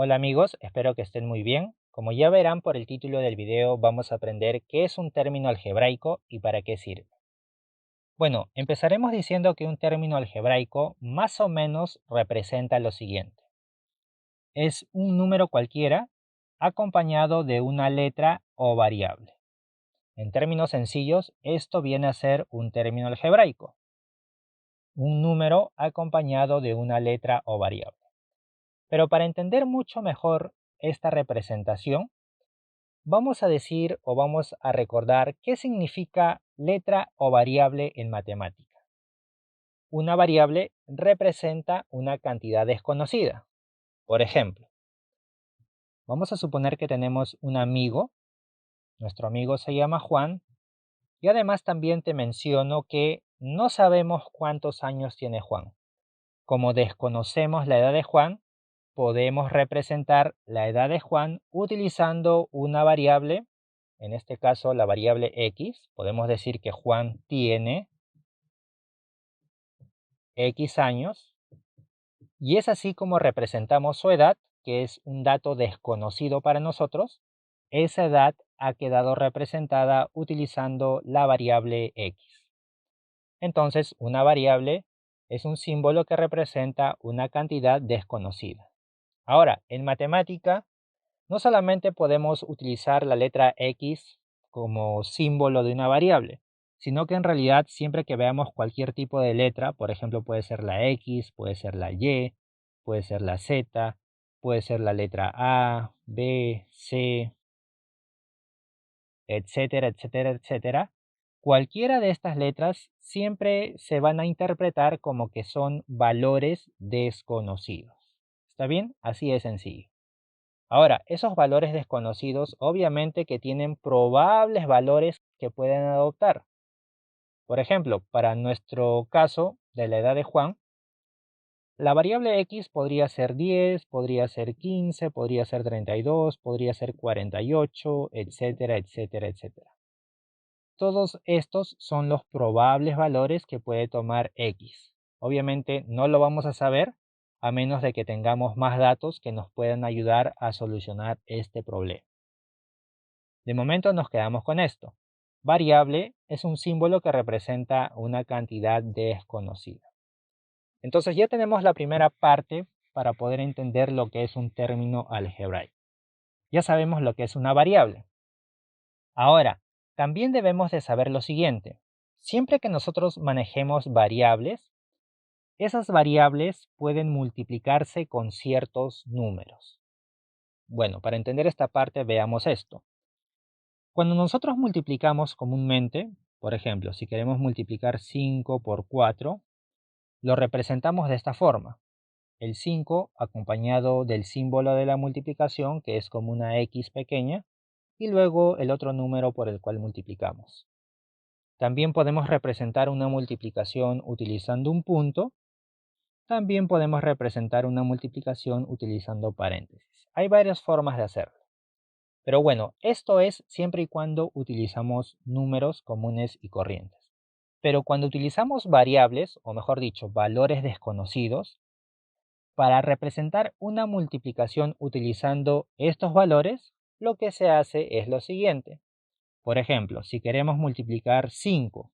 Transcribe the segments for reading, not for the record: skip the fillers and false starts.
Hola amigos, espero que estén muy bien. Como ya verán por el título del video, vamos a aprender qué es un término algebraico y para qué sirve. Bueno, empezaremos diciendo que un término algebraico más o menos representa lo siguiente. Es un número cualquiera acompañado de una letra o variable. En términos sencillos, esto viene a ser un término algebraico, un número acompañado de una letra o variable. Pero para entender mucho mejor esta representación, vamos a decir o vamos a recordar qué significa letra o variable en matemática. Una variable representa una cantidad desconocida. Por ejemplo, vamos a suponer que tenemos un amigo, nuestro amigo se llama Juan, y además también te menciono que no sabemos cuántos años tiene Juan. Como desconocemos la edad de Juan, podemos representar la edad de Juan utilizando una variable, en este caso la variable X. Podemos decir que Juan tiene X años y es así como representamos su edad, que es un dato desconocido para nosotros. Esa edad ha quedado representada utilizando la variable X. Entonces, una variable es un símbolo que representa una cantidad desconocida. Ahora, en matemática, no solamente podemos utilizar la letra X como símbolo de una variable, sino que en realidad siempre que veamos cualquier tipo de letra, por ejemplo puede ser la X, puede ser la Y, puede ser la Z, puede ser la letra A, B, C, etcétera, etcétera, etcétera, cualquiera de estas letras siempre se van a interpretar como que son valores desconocidos. ¿Está bien? Así de sencillo. Ahora, esos valores desconocidos obviamente que tienen probables valores que pueden adoptar. Por ejemplo, para nuestro caso de la edad de Juan, la variable X podría ser 10, podría ser 15, podría ser 32, podría ser 48, etcétera, etcétera, etcétera. Todos estos son los probables valores que puede tomar X. Obviamente no lo vamos a saber a menos de que tengamos más datos que nos puedan ayudar a solucionar este problema. De momento nos quedamos con esto. Variable es un símbolo que representa una cantidad desconocida. Entonces ya tenemos la primera parte para poder entender lo que es un término algebraico. Ya sabemos lo que es una variable. Ahora, también debemos de saber lo siguiente. Siempre que nosotros manejemos variables, esas variables pueden multiplicarse con ciertos números. Bueno, para entender esta parte veamos esto. Cuando nosotros multiplicamos comúnmente, por ejemplo, si queremos multiplicar 5 por 4, lo representamos de esta forma. El 5 acompañado del símbolo de la multiplicación, que es como una X pequeña, y luego el otro número por el cual multiplicamos. También podemos representar una multiplicación utilizando un punto. También podemos representar una multiplicación utilizando paréntesis. Hay varias formas de hacerlo. Pero bueno, esto es siempre y cuando utilizamos números comunes y corrientes. Pero cuando utilizamos variables, o mejor dicho, valores desconocidos, para representar una multiplicación utilizando estos valores, lo que se hace es lo siguiente. Por ejemplo, si queremos multiplicar 5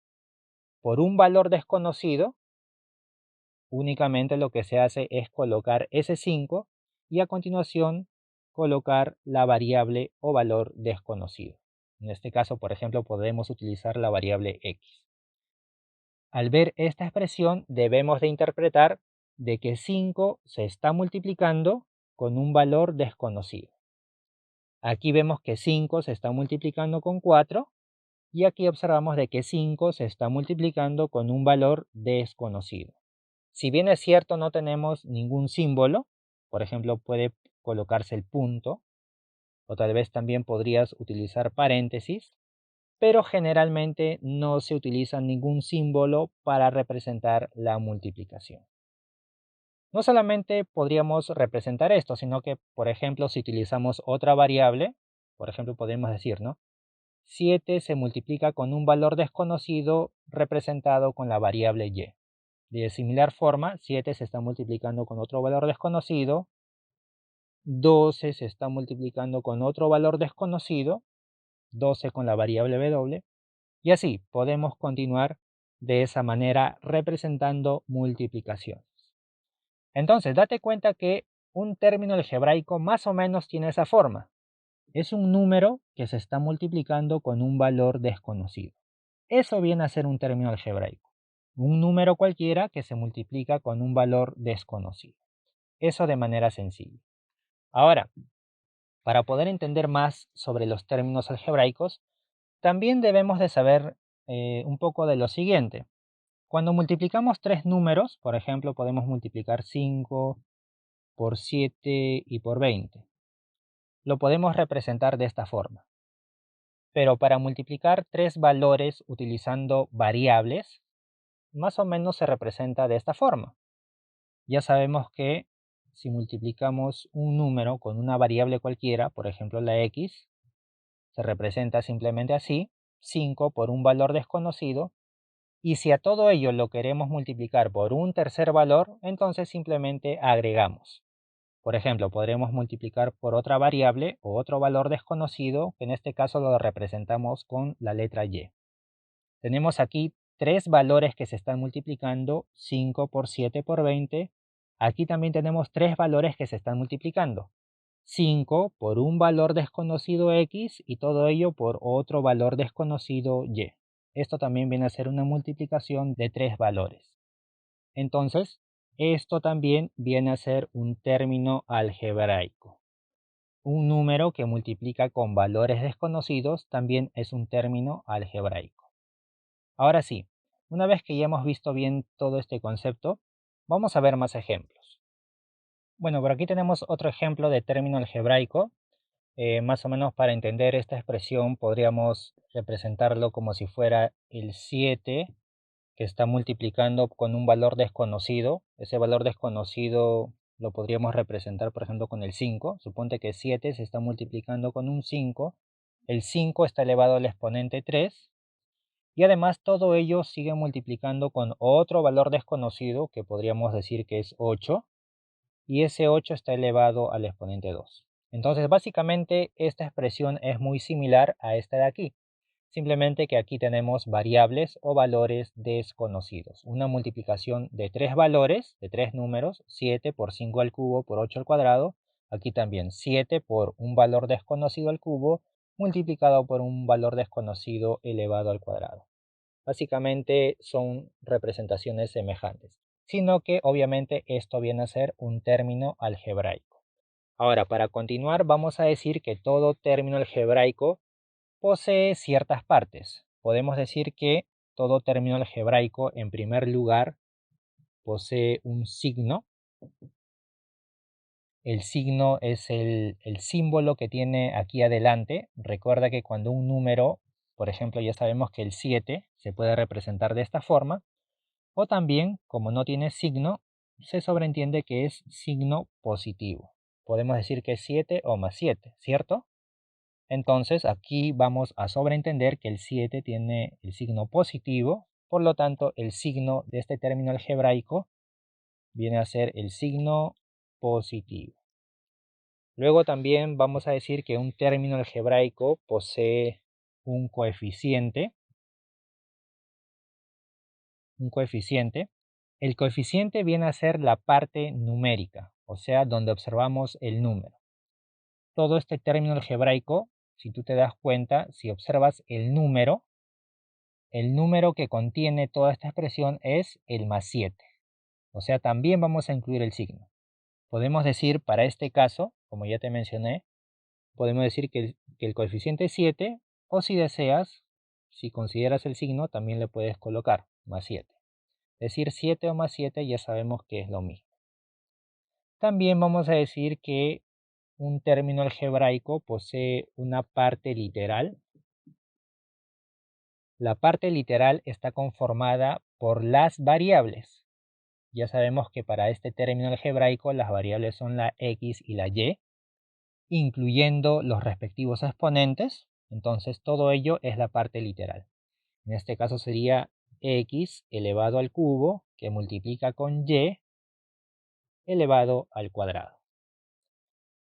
por un valor desconocido, únicamente lo que se hace es colocar ese 5 y a continuación colocar la variable o valor desconocido. En este caso, por ejemplo, podemos utilizar la variable x. Al ver esta expresión debemos de interpretar de que 5 se está multiplicando con un valor desconocido. Aquí vemos que 5 se está multiplicando con 4 y aquí observamos de que 5 se está multiplicando con un valor desconocido. Si bien es cierto no tenemos ningún símbolo, por ejemplo puede colocarse el punto o tal vez también podrías utilizar paréntesis, pero generalmente no se utiliza ningún símbolo para representar la multiplicación. No solamente podríamos representar esto, sino que, por ejemplo, si utilizamos otra variable, por ejemplo, podemos decir, ¿no? 7 se multiplica con un valor desconocido representado con la variable y. De similar forma, 7 se está multiplicando con otro valor desconocido 12 se está multiplicando con otro valor desconocido, 12 con la variable w, y así podemos continuar de esa manera representando multiplicaciones. Entonces, date cuenta que un término algebraico más o menos tiene esa forma. Es un número que se está multiplicando con un valor desconocido. Eso viene a ser un término algebraico. Un número cualquiera que se multiplica con un valor desconocido. Eso de manera sencilla. Ahora, para poder entender más sobre los términos algebraicos, también debemos de saber un poco de lo siguiente. Cuando multiplicamos tres números, por ejemplo, podemos multiplicar 5 por 7 y por 20. Lo podemos representar de esta forma. Pero para multiplicar tres valores utilizando variables, más o menos se representa de esta forma. Ya sabemos que si multiplicamos un número con una variable cualquiera, por ejemplo la x, se representa simplemente así, 5 por un valor desconocido, y si a todo ello lo queremos multiplicar por un tercer valor, entonces simplemente agregamos. Por ejemplo, podremos multiplicar por otra variable o otro valor desconocido, que en este caso lo representamos con la letra y. Tenemos aquí tres valores que se están multiplicando, 5 por 7 por 20. Aquí también tenemos tres valores que se están multiplicando. 5 por un valor desconocido x y todo ello por otro valor desconocido y. Esto también viene a ser una multiplicación de tres valores. Entonces, esto también viene a ser un término algebraico. Un número que multiplica con valores desconocidos también es un término algebraico. Ahora sí, una vez que ya hemos visto bien todo este concepto, vamos a ver más ejemplos. Bueno, por aquí tenemos otro ejemplo de término algebraico. Más o menos para entender esta expresión podríamos representarlo como si fuera el 7 que está multiplicando con un valor desconocido. Ese valor desconocido lo podríamos representar, por ejemplo, con el 5. Suponte que 7 se está multiplicando con un 5. El 5 está elevado al exponente 3. Y además todo ello sigue multiplicando con otro valor desconocido, que podríamos decir que es 8. Y ese 8 está elevado al exponente 2. Entonces, básicamente, esta expresión es muy similar a esta de aquí. Simplemente que aquí tenemos variables o valores desconocidos. Una multiplicación de tres valores, de tres números, 7 por 5 al cubo por 8 al cuadrado. Aquí también 7 por un valor desconocido al cubo multiplicado por un valor desconocido elevado al cuadrado. Básicamente son representaciones semejantes, sino que obviamente esto viene a ser un término algebraico. Ahora, para continuar, vamos a decir que todo término algebraico posee ciertas partes. Podemos decir que todo término algebraico, en primer lugar, posee un signo. El signo es el símbolo que tiene aquí adelante. Recuerda que cuando un número, por ejemplo, ya sabemos que el 7 se puede representar de esta forma, o también, como no tiene signo, se sobreentiende que es signo positivo. Podemos decir que es 7 o más 7, ¿cierto? Entonces aquí vamos a sobreentender que el 7 tiene el signo positivo, por lo tanto el signo de este término algebraico viene a ser el signo positivo. Luego también vamos a decir que un término algebraico posee un coeficiente. Un coeficiente. El coeficiente viene a ser la parte numérica, o sea, donde observamos el número. Todo este término algebraico, si tú te das cuenta, si observas el número que contiene toda esta expresión es el más 7. O sea, también vamos a incluir el signo. Podemos decir, para este caso, como ya te mencioné, podemos decir que el coeficiente es 7, o si deseas, si consideras el signo, también le puedes colocar más 7. Decir 7 o más 7 ya sabemos que es lo mismo. También vamos a decir que un término algebraico posee una parte literal. La parte literal está conformada por las variables. Ya sabemos que para este término algebraico las variables son la x y la y, incluyendo los respectivos exponentes. Entonces todo ello es la parte literal. En este caso sería x elevado al cubo que multiplica con y elevado al cuadrado.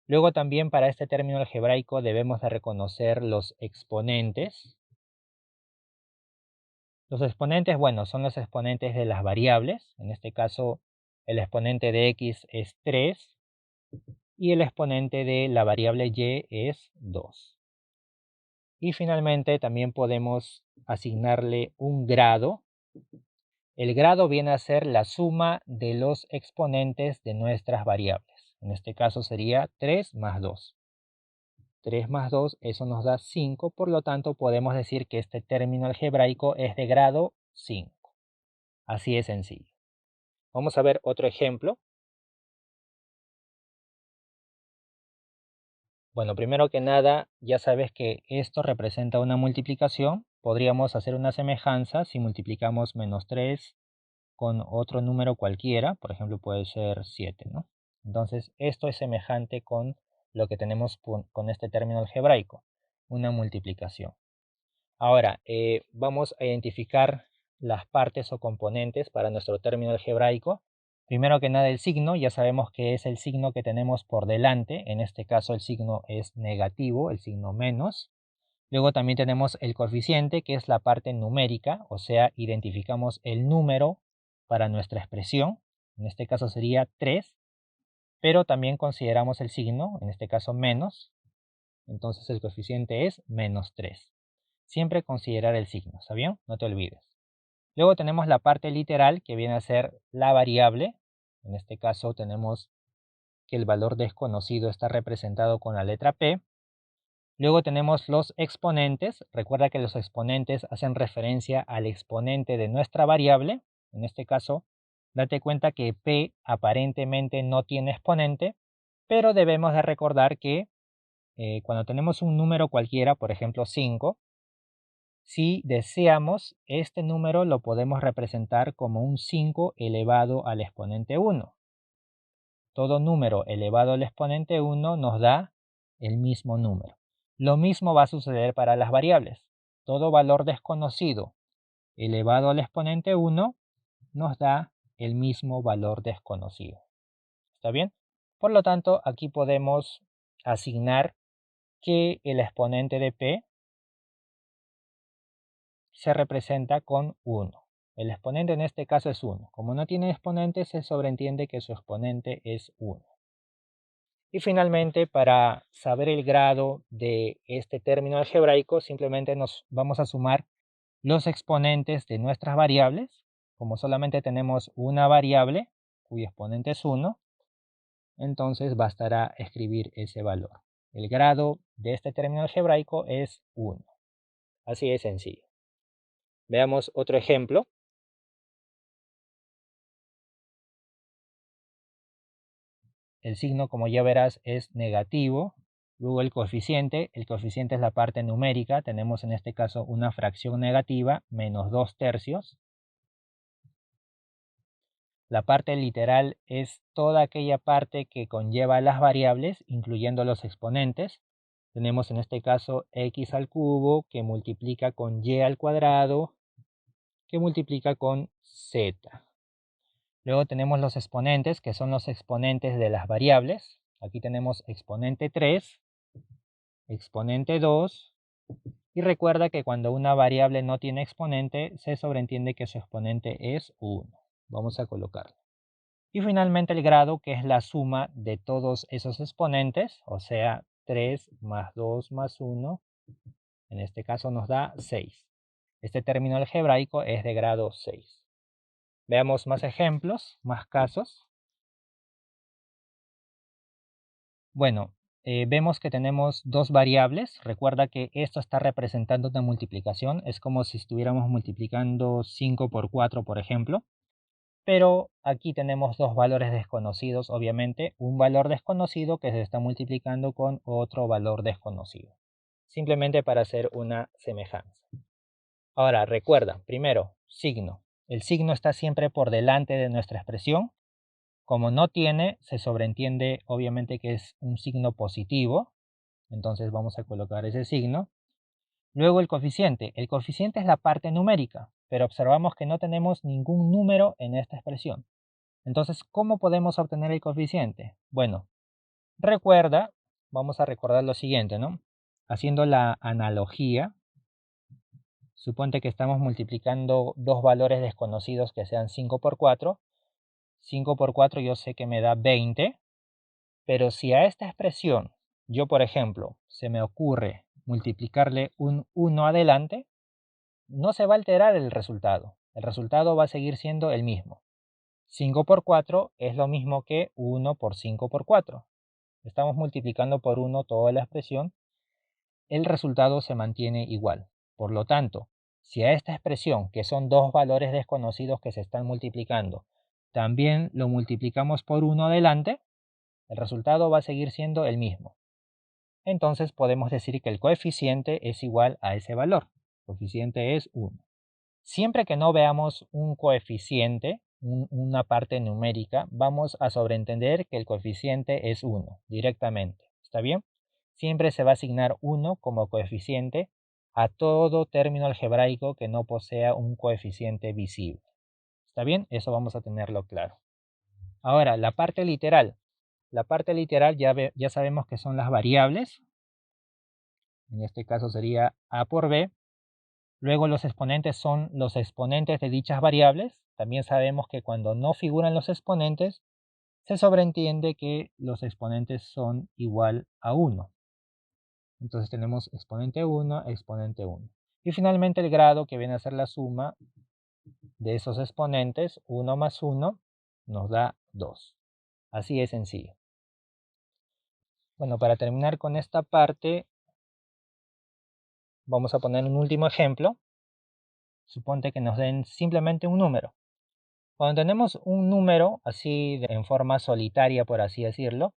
Luego también para este término algebraico debemos de reconocer los exponentes. Los exponentes, bueno, son los exponentes de las variables. En este caso, el exponente de x es 3 y el exponente de la variable y es 2. Y finalmente también podemos asignarle un grado. El grado viene a ser la suma de los exponentes de nuestras variables. En este caso sería 3 más 2. 3 más 2, eso nos da 5, por lo tanto podemos decir que este término algebraico es de grado 5. Así de sencillo. Vamos a ver otro ejemplo. Bueno, primero que nada, ya sabes que esto representa una multiplicación. Podríamos hacer una semejanza si multiplicamos menos 3 con otro número cualquiera. Por ejemplo, puede ser 7, ¿no? Entonces, esto es semejante con lo que tenemos con este término algebraico, una multiplicación. Ahora, vamos a identificar las partes o componentes para nuestro término algebraico. Primero que nada el signo, ya sabemos que es el signo que tenemos por delante. En este caso el signo es negativo, el signo menos. Luego también tenemos el coeficiente, que es la parte numérica, o sea, identificamos el número para nuestra expresión. En este caso sería 3, pero también consideramos el signo, en este caso menos. Entonces el coeficiente es menos 3. Siempre considerar el signo, ¿está bien? No te olvides. Luego tenemos la parte literal, que viene a ser la variable. En este caso tenemos que el valor desconocido está representado con la letra P. Luego tenemos los exponentes. Recuerda que los exponentes hacen referencia al exponente de nuestra variable. En este caso, date cuenta que P aparentemente no tiene exponente, pero debemos de recordar que cuando tenemos un número cualquiera, por ejemplo 5, si deseamos, este número lo podemos representar como un 5 elevado al exponente 1. Todo número elevado al exponente 1 nos da el mismo número. Lo mismo va a suceder para las variables. Todo valor desconocido elevado al exponente 1 nos da el mismo valor desconocido. ¿Está bien? Por lo tanto, aquí podemos asignar que el exponente de P se representa con 1. El exponente en este caso es 1. Como no tiene exponente, se sobreentiende que su exponente es 1. Y finalmente, para saber el grado de este término algebraico, simplemente nos vamos a sumar los exponentes de nuestras variables. Como solamente tenemos una variable, cuyo exponente es 1, entonces bastará escribir ese valor. El grado de este término algebraico es 1. Así de sencillo. Veamos otro ejemplo. El signo, como ya verás, es negativo. Luego el coeficiente es la parte numérica. Tenemos en este caso una fracción negativa, menos 2/3. La parte literal es toda aquella parte que conlleva las variables, incluyendo los exponentes. Tenemos en este caso x al cubo, que multiplica con y al cuadrado, que multiplica con z. Luego tenemos los exponentes, que son los exponentes de las variables. Aquí tenemos exponente 3, exponente 2, y recuerda que cuando una variable no tiene exponente, se sobreentiende que su exponente es 1. Vamos a colocarlo. Y finalmente el grado, que es la suma de todos esos exponentes, o sea, 3 más 2 más 1, en este caso nos da 6. Este término algebraico es de grado 6. Veamos más ejemplos, más casos. Bueno, vemos que tenemos dos variables. Recuerda que esto está representando una multiplicación. Es como si estuviéramos multiplicando 5 por 4, por ejemplo. Pero aquí tenemos dos valores desconocidos, obviamente. Un valor desconocido que se está multiplicando con otro valor desconocido. Simplemente para hacer una semejanza. Ahora, recuerda, primero, signo. El signo está siempre por delante de nuestra expresión. Como no tiene, se sobreentiende obviamente que es un signo positivo. Entonces vamos a colocar ese signo. Luego el coeficiente. El coeficiente es la parte numérica, pero observamos que no tenemos ningún número en esta expresión. Entonces, ¿cómo podemos obtener el coeficiente? Bueno, recuerda vamos a recordar lo siguiente, ¿no? Haciendo la analogía, suponte que estamos multiplicando dos valores desconocidos que sean 5 por 4. 5 por 4 yo sé que me da 20, pero si a esta expresión yo, por ejemplo, se me ocurre multiplicarle un 1 adelante, no se va a alterar el resultado. El resultado va a seguir siendo el mismo. 5 por 4 es lo mismo que 1 por 5 por 4. Estamos multiplicando por 1 toda la expresión. El resultado se mantiene igual. Por lo tanto, si a esta expresión, que son dos valores desconocidos que se están multiplicando, también lo multiplicamos por 1 adelante, el resultado va a seguir siendo el mismo. Entonces podemos decir que el coeficiente es igual a ese valor. El coeficiente es 1. Siempre que no veamos un coeficiente, una parte numérica, vamos a sobreentender que el coeficiente es 1 directamente. ¿Está bien? Siempre se va a asignar 1 como coeficiente a todo término algebraico que no posea un coeficiente visible. ¿Está bien? Eso vamos a tenerlo claro. Ahora, la parte literal. La parte literal ya sabemos que son las variables. En este caso sería a por b. Luego los exponentes son los exponentes de dichas variables. También sabemos que cuando no figuran los exponentes, se sobreentiende que los exponentes son igual a 1. Entonces tenemos exponente 1, exponente 1. Y finalmente el grado, que viene a ser la suma de esos exponentes, 1 más 1, nos da 2. Así es sencillo. Bueno, para terminar con esta parte, vamos a poner un último ejemplo. Suponte que nos den simplemente un número. Cuando tenemos un número así en forma solitaria, por así decirlo,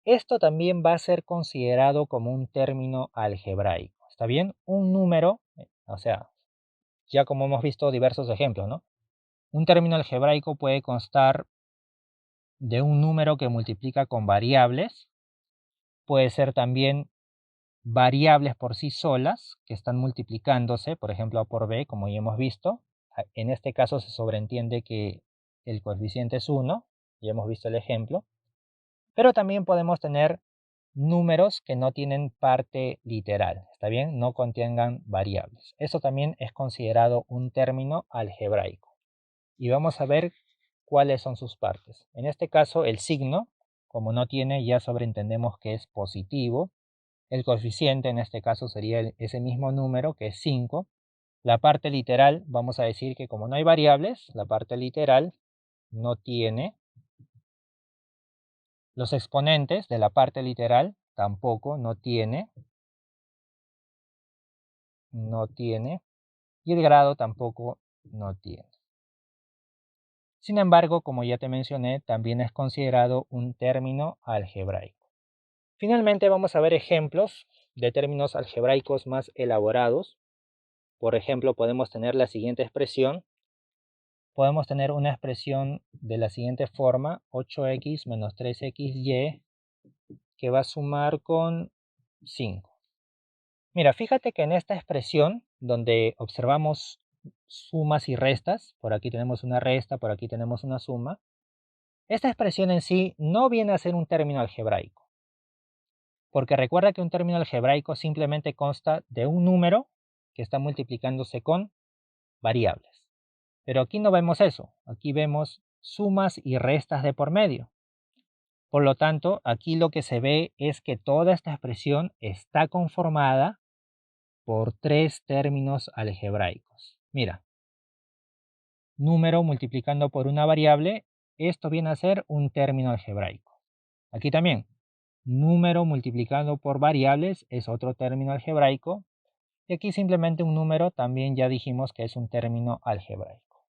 esto también va a ser considerado como un término algebraico. ¿Está bien? Un número, o sea, ya como hemos visto diversos ejemplos, ¿no? Un término algebraico puede constar de un número que multiplica con variables. Puede ser también variables por sí solas que están multiplicándose, por ejemplo, a por b, como ya hemos visto. En este caso se sobreentiende que el coeficiente es 1, ya hemos visto el ejemplo. Pero también podemos tener números que no tienen parte literal, ¿está bien? No contengan variables. Eso también es considerado un término algebraico. Y vamos a ver cuáles son sus partes. En este caso, el signo, como no tiene, ya sobreentendemos que es positivo. El coeficiente en este caso sería ese mismo número, que es 5. La parte literal, vamos a decir que como no hay variables, la parte literal no tiene. Los exponentes de la parte literal tampoco no tiene. Y el grado tampoco no tiene. Sin embargo, como ya te mencioné, también es considerado un término algebraico. Finalmente vamos a ver ejemplos de términos algebraicos más elaborados. Por ejemplo, podemos tener la siguiente expresión. Podemos tener una expresión de la siguiente forma: 8x menos 3xy, que va a sumar con 5. Mira, fíjate que en esta expresión, donde observamos sumas y restas, por aquí tenemos una resta, por aquí tenemos una suma, esta expresión en sí no viene a ser un término algebraico, porque recuerda que un término algebraico simplemente consta de un número que está multiplicándose con variables. Pero aquí no vemos eso, aquí vemos sumas y restas de por medio. Por lo tanto, aquí lo que se ve es que toda esta expresión está conformada por tres términos algebraicos. Mira, número multiplicando por una variable, esto viene a ser un término algebraico. Aquí también, número multiplicando por variables es otro término algebraico. Y aquí simplemente un número también ya dijimos que es un término algebraico.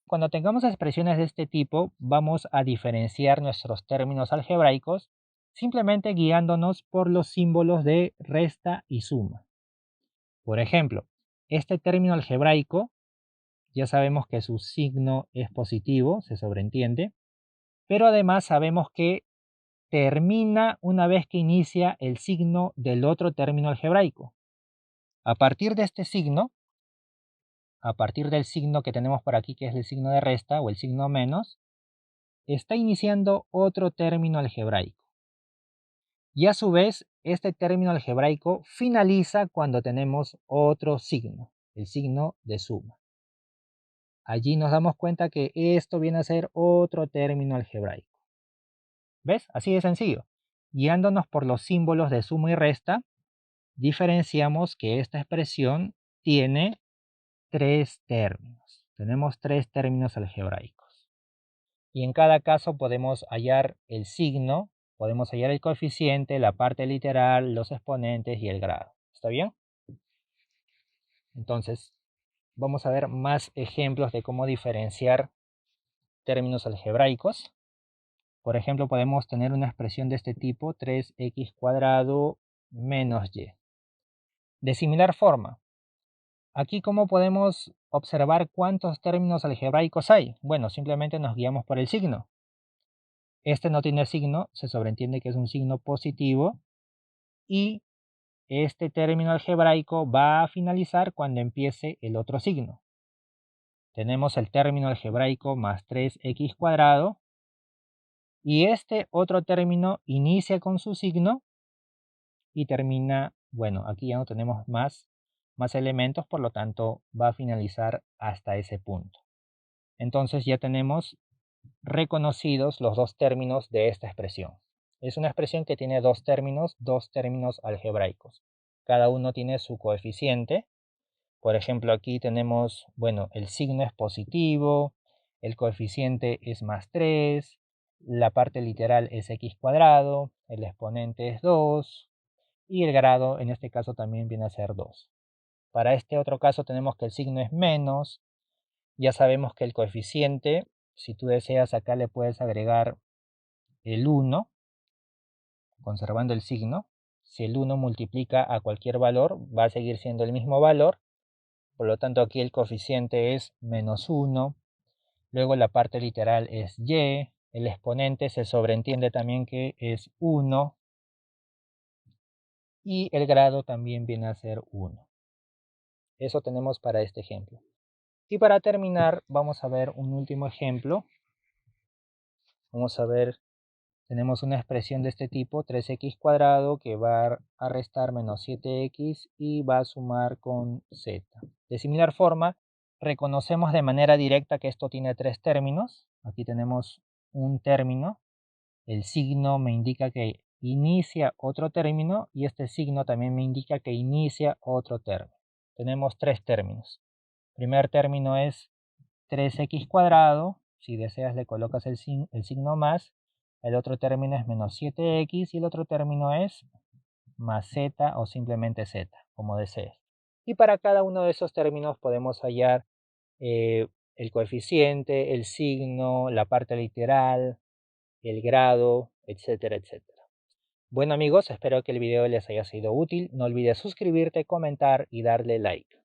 Cuando tengamos expresiones de este tipo, vamos a diferenciar nuestros términos algebraicos simplemente guiándonos por los símbolos de resta y suma. Por ejemplo, este término algebraico, ya sabemos que su signo es positivo, se sobreentiende, pero además sabemos que termina una vez que inicia el signo del otro término algebraico. A partir de este signo, a partir del signo que tenemos por aquí, que es el signo de resta o el signo menos, está iniciando otro término algebraico. Y a su vez, este término algebraico finaliza cuando tenemos otro signo, el signo de suma. Allí nos damos cuenta que esto viene a ser otro término algebraico. ¿Ves? Así de sencillo. Guiándonos por los símbolos de suma y resta, diferenciamos que esta expresión tiene tres términos. Tenemos tres términos algebraicos. Y en cada caso podemos hallar el signo, podemos hallar el coeficiente, la parte literal, los exponentes y el grado. ¿Está bien? Entonces, vamos a ver más ejemplos de cómo diferenciar términos algebraicos. Por ejemplo, podemos tener una expresión de este tipo, 3x cuadrado menos y. De similar forma, aquí cómo podemos observar cuántos términos algebraicos hay. Bueno, simplemente nos guiamos por el signo. Este no tiene signo, se sobreentiende que es un signo positivo y este término algebraico va a finalizar cuando empiece el otro signo. Tenemos el término algebraico más 3x cuadrado y este otro término inicia con su signo y termina, bueno, aquí ya no tenemos más elementos, por lo tanto va a finalizar hasta ese punto. Entonces ya tenemos reconocidos los dos términos de esta expresión. Es una expresión que tiene dos términos algebraicos. Cada uno tiene su coeficiente. Por ejemplo, aquí tenemos, bueno, el signo es positivo, el coeficiente es más 3, la parte literal es x cuadrado, el exponente es 2 y el grado en este caso también viene a ser 2. Para este otro caso tenemos que el signo es menos, ya sabemos que el coeficiente, si tú deseas acá le puedes agregar el 1, conservando el signo. Si el 1 multiplica a cualquier valor, va a seguir siendo el mismo valor. Por lo tanto, aquí el coeficiente es menos 1. Luego la parte literal es y. El exponente se sobreentiende también que es 1. Y el grado también viene a ser 1. Eso tenemos para este ejemplo. Y para terminar, vamos a ver un último ejemplo. Vamos a ver, tenemos una expresión de este tipo, 3x cuadrado, que va a restar menos 7x y va a sumar con z. De similar forma, reconocemos de manera directa que esto tiene tres términos. Aquí tenemos un término. El signo me indica que inicia otro término y este signo también me indica que inicia otro término. Tenemos tres términos. El primer término es 3x cuadrado. Si deseas le colocas el signo más. El otro término es menos 7x y el otro término es más z o simplemente z, como desees. Y para cada uno de esos términos podemos hallar el coeficiente, el signo, la parte literal, el grado, etcétera, etcétera. Bueno amigos, espero que el video les haya sido útil. No olvides suscribirte, comentar y darle like.